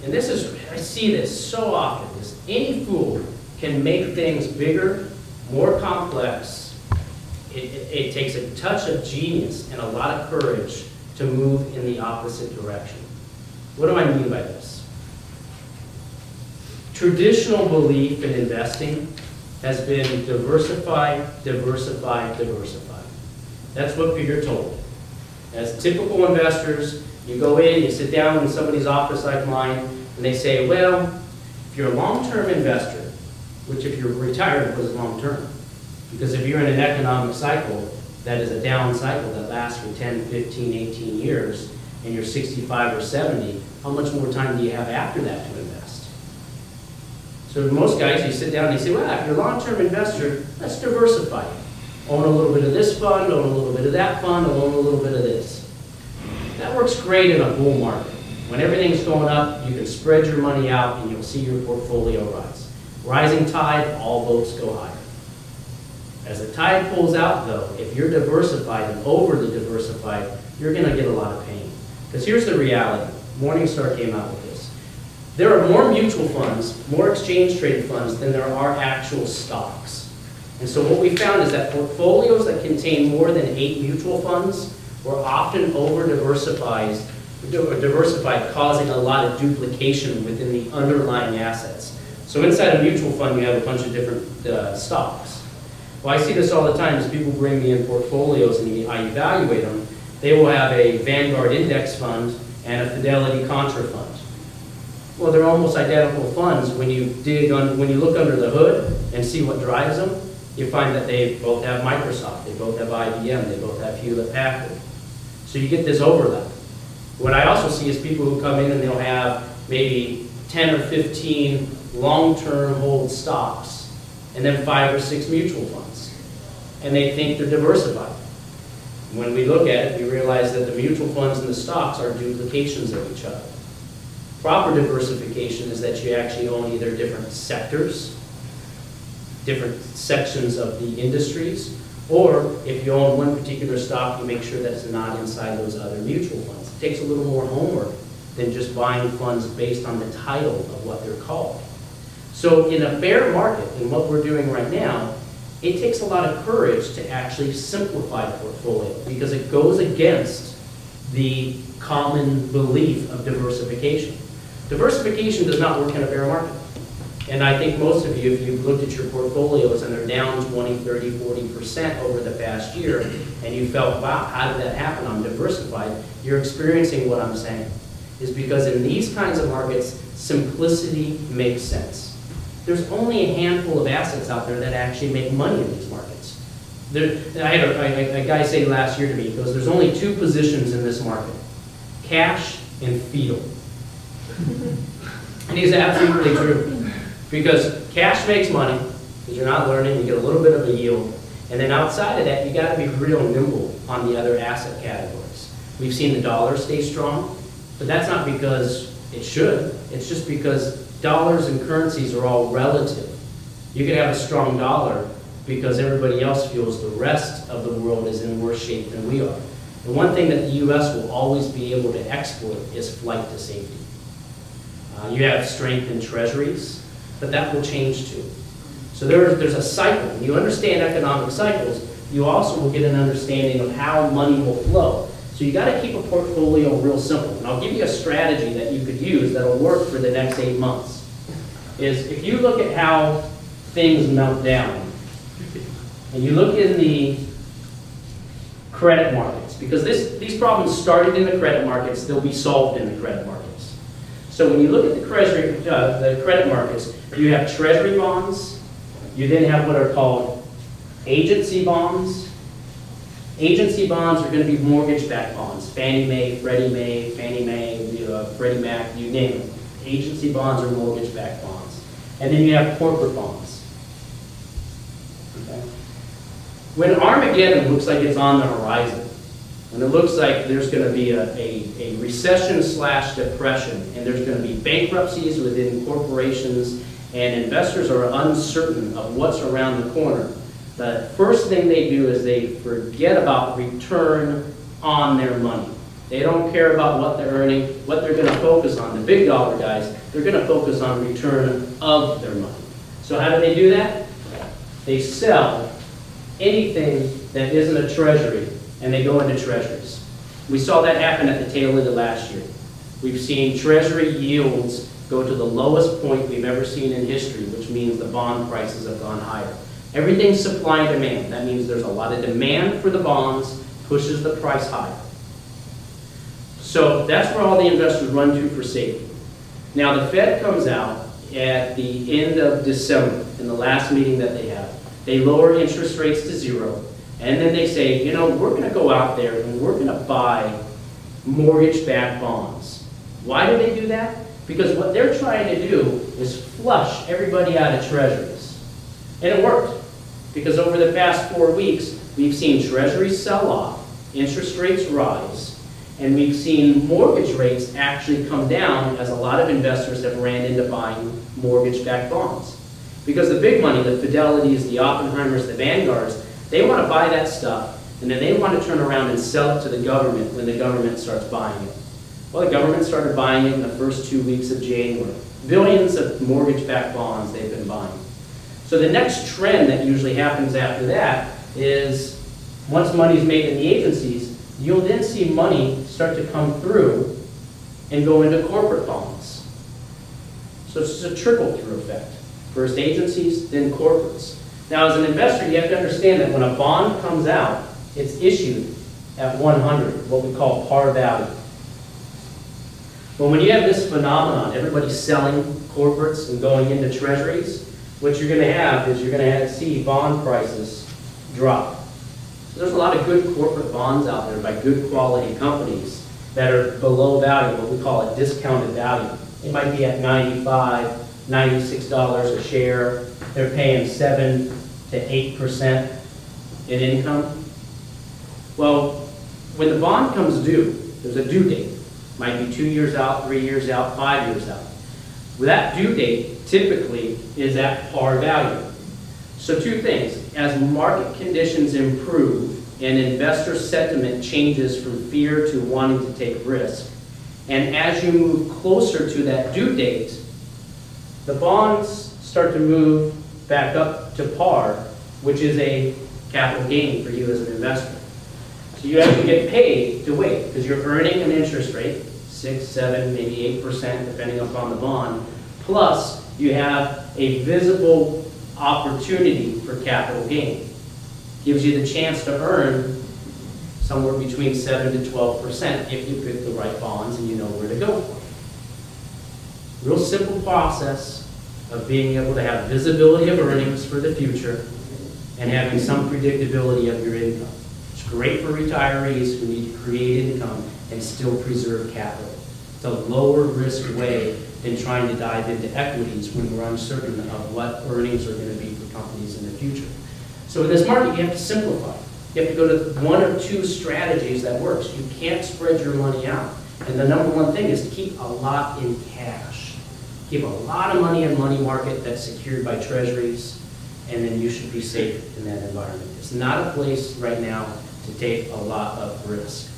and this is, I see this so often, is any fool can make things bigger, more complex. It takes a touch of genius and a lot of courage to move in the opposite direction. What do I mean by this? Traditional belief in investing has been diversify, diversify, diversify. That's what you're told. As typical investors, you go in, you sit down in somebody's office like mine, and they say, well, if you're a long-term investor, which if you're retired, was long-term. Because if you're in an economic cycle, that is a down cycle that lasts for 10, 15, 18 years, and you're 65 or 70, how much more time do you have after that to invest? So most guys, you sit down and they say, well, if you're a long-term investor, let's diversify. Own a little bit of this fund, own a little bit of that fund, own a little bit of this. That works great in a bull market. When everything's going up, you can spread your money out and you'll see your portfolio rise. Rising tide, all boats go higher. As the tide pulls out, though, if you're diversified and overly diversified, you're going to get a lot of pain. Because here's the reality. Morningstar came out with this. There are more mutual funds, more exchange-traded funds than there are actual stocks. And so what we found is that portfolios that contain more than 8 mutual funds were often over-diversified, causing a lot of duplication within the underlying assets. So inside a mutual fund, you have a bunch of different stocks. Well, I see this all the time as people bring me in portfolios and I evaluate them. They will have a Vanguard index fund and a Fidelity Contra fund. Well, they're almost identical funds. When you look under the hood and see what drives them, you find that they both have Microsoft, they both have IBM, they both have Hewlett-Packard. So you get this overlap. What I also see is people who come in and they'll have maybe 10 or 15 long-term hold stocks and then 5 or 6 mutual funds. And they think they're diversified. When we look at it, we realize that the mutual funds and the stocks are duplications of each other. Proper diversification is that you actually own either different sectors, different sections of the industries, or if you own one particular stock, you make sure that it's not inside those other mutual funds. It takes a little more homework than just buying funds based on the title of what they're called. So in a bear market, in what we're doing right now, it takes a lot of courage to actually simplify a portfolio because it goes against the common belief of diversification. Diversification does not work in a bear market. And I think most of you, if you've looked at your portfolios and they're down 20, 30, 40% over the past year, and you felt, wow, how did that happen? I'm diversified. You're experiencing what I'm saying. Is because in these kinds of markets, simplicity makes sense. There's only a handful of assets out there that actually make money in these markets. I had a guy say last year to me, he goes, there's only 2 positions in this market, cash and fetal. And he's absolutely true. Because cash makes money, because you're not learning, you get a little bit of a yield. And then outside of that, you got to be real nimble on the other asset categories. We've seen the dollar stay strong, but that's not because it should. It's just because dollars and currencies are all relative. You could have a strong dollar because everybody else feels the rest of the world is in worse shape than we are. The one thing that the U.S. will always be able to export is flight to safety. You have strength in treasuries, but that will change too. So there's a cycle. When you understand economic cycles, you also will get an understanding of how money will flow. So you got to keep a portfolio real simple. And I'll give you a strategy that you could use that'll work for the next 8 months. Is if you look at how things melt down, and you look in the credit markets, because these problems started in the credit markets, they'll be solved in the credit markets. So when you look at the credit markets, you have treasury bonds, you then have what are called agency bonds. Agency bonds are going to be mortgage-backed bonds, Fannie Mae, Freddie Mae, Freddie Mac, you name it. Agency bonds are mortgage-backed bonds. And then you have corporate bonds. Okay? When Armageddon looks like it's on the horizon, when it looks like there's going to be a recession/depression, and there's going to be bankruptcies within corporations, and investors are uncertain of what's around the corner, the first thing they do is they forget about return on their money. They don't care about what they're earning, what they're going to focus on. The big dollar guys, they're going to focus on return of their money. So how do they do that? They sell anything that isn't a treasury, and they go into treasuries. We saw that happen at the tail end of last year. We've seen treasury yields go to the lowest point we've ever seen in history, which means the bond prices have gone higher. Everything's supply and demand. That means there's a lot of demand for the bonds, pushes the price higher. So that's where all the investors run to for safety. Now the Fed comes out at the end of December, in the last meeting that they have. They lower interest rates to 0, and then they say, you know, we're going to go out there and we're going to buy mortgage-backed bonds. Why do they do that? Because what they're trying to do is flush everybody out of treasuries. And it worked, because over the past 4 weeks, we've seen treasuries sell off, interest rates rise, and we've seen mortgage rates actually come down as a lot of investors have ran into buying mortgage-backed bonds. Because the big money, the Fidelities, the Oppenheimers, the Vanguards, they want to buy that stuff, and then they want to turn around and sell it to the government when the government starts buying it. Well, the government started buying it in the first 2 weeks of January. Billions of mortgage-backed bonds they've been buying. So the next trend that usually happens after that is, once money's made in the agencies, you'll then see money start to come through and go into corporate bonds. So it's just a trickle-through effect. First agencies, then corporates. Now, as an investor, you have to understand that when a bond comes out, it's issued at 100, what we call par value. But when you have this phenomenon, everybody selling corporates and going into treasuries, what you're going to have is you're going to see bond prices drop. So there's a lot of good corporate bonds out there by good quality companies that are below value, what we call a discounted value. It might be at $95, $96 a share. They're paying 7 to 8% in income. Well, when the bond comes due, there's a due date. Might be 2 years out, 3 years out, 5 years out. Well, that due date typically is at par value. So two things. As market conditions improve and investor sentiment changes from fear to wanting to take risk, and as you move closer to that due date, the bonds start to move back up to par, which is a capital gain for you as an investor. So you actually get paid to wait, because you're earning an interest rate, 6, 7, maybe 8%, depending upon the bond, plus you have a visible opportunity for capital gain. Gives you the chance to earn somewhere between 7 to 12% if you pick the right bonds and you know where to go for it. Real simple process of being able to have visibility of earnings for the future and having some predictability of your income. It's great for retirees who need to create income and still preserve capital. It's a lower risk way than trying to dive into equities when we're uncertain of what earnings are going to be for companies in the future. So in this market, you have to simplify. You have to go to 1 or 2 strategies that works. You can't spread your money out. And the number one thing is to keep a lot in cash. Keep a lot of money in money market that's secured by treasuries, and then you should be safe in that environment. It's not a place right now to take a lot of risk.